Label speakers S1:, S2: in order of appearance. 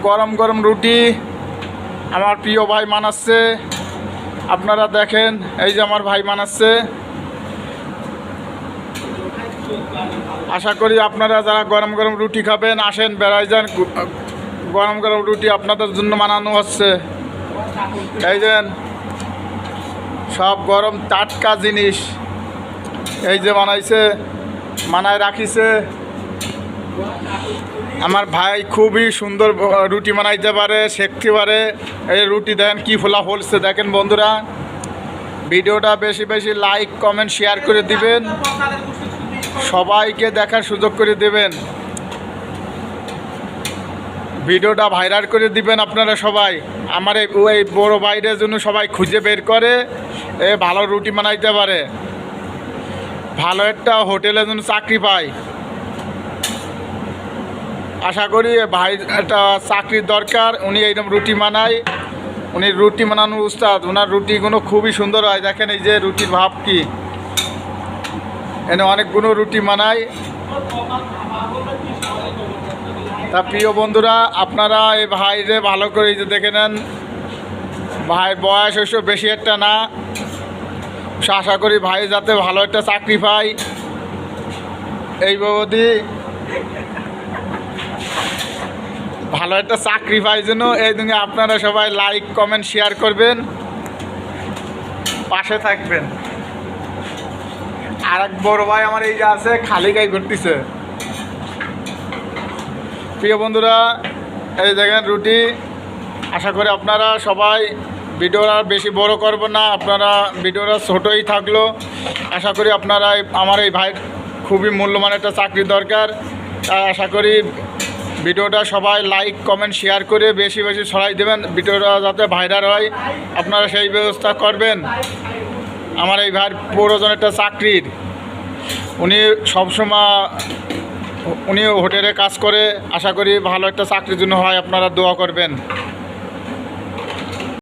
S1: গরম গরম রুটি আমার প্রিয় ভাই বানাচ্ছে। আপনারা দেখেন, এই যে আমার ভাই বানাচ্ছে। আশা করি আপনারা যারা গরম গরম রুটি খাবেন আসেন, বেড়াই যান। গরম গরম রুটি আপনাদের জন্য বানানো হচ্ছে। এই যে সব গরম টাটকা জিনিস এই যে বানাইছে, বানায় রাখিছে। আমার ভাই খুবই সুন্দর রুটি বানাইতে পারে, শিখতে পারে। এই রুটি দেখেন কি ফোলা ফলছে, দেখেন বন্ধুরা। ভিডিওটা বেশি বেশি লাইক কমেন্ট শেয়ার করে দিবেন, সবাইকে দেখার সুযোগ করে দেবেন। ভিডিওটা ভাইরাল করে দিবেন আপনারা সবাই। আমার এই বড় ভাইদের জন্য সবাই খুঁজে বের করে ভালো রুটি বানাইতে পারে, ভালো একটা হোটেলে যেন চাকরি পায়। আশা করি ভাই একটা চাকরির দরকার, উনি এইরকম রুটি বানায়। উনি রুটি বানানোর উস্তাদ, ওনার রুটিগুলো খুবই সুন্দর হয়। দেখেন এই যে রুটির ভাব কি, এনে অনেকগুলো রুটি বানায়। তা প্রিয় বন্ধুরা, আপনারা এই ভাইরে ভালো করে এই যে দেখে নেন। ভাই বয়স অবশ্য বেশি একটা না, আশা করি ভাই যাতে ভালো একটা চাকরি পায়। এই বাবদি ভালো একটা চাকরি পাই জন্য এই দিনে আপনারা সবাই লাইক কমেন্ট শেয়ার করবেন, পাশে থাকবেন। আর এক বড় ভাই আমার এই যে আছে, খালি গায়ে ঘুরতেছে। প্রিয় বন্ধুরা, এই দেখেন রুটি। আশা করি আপনারা সবাই, ভিডিওটা বেশি বড় করব না, আপনারা ভিডিওটা ছোটোই থাকলো। আশা করি আপনারা আমার এই ভাই খুবই মূল্যবান একটা চাকরি দরকার। তাই আশা করি ভিডিওটা সবাই লাইক কমেন্ট শেয়ার করে বেশি বেশি ছড়াই দেবেন, ভিডিওটা যাতে ভাইরাল হয়। আপনারা সেই ব্যবস্থা করবেন। আমার এই ভাইয়ের প্রয়োজন একটা চাকরির, উনি সবসময় উনি হোটেলে কাজ করে। আশা করি ভালো একটা চাকরির জন্য হয়, আপনারা দোয়া করবেন।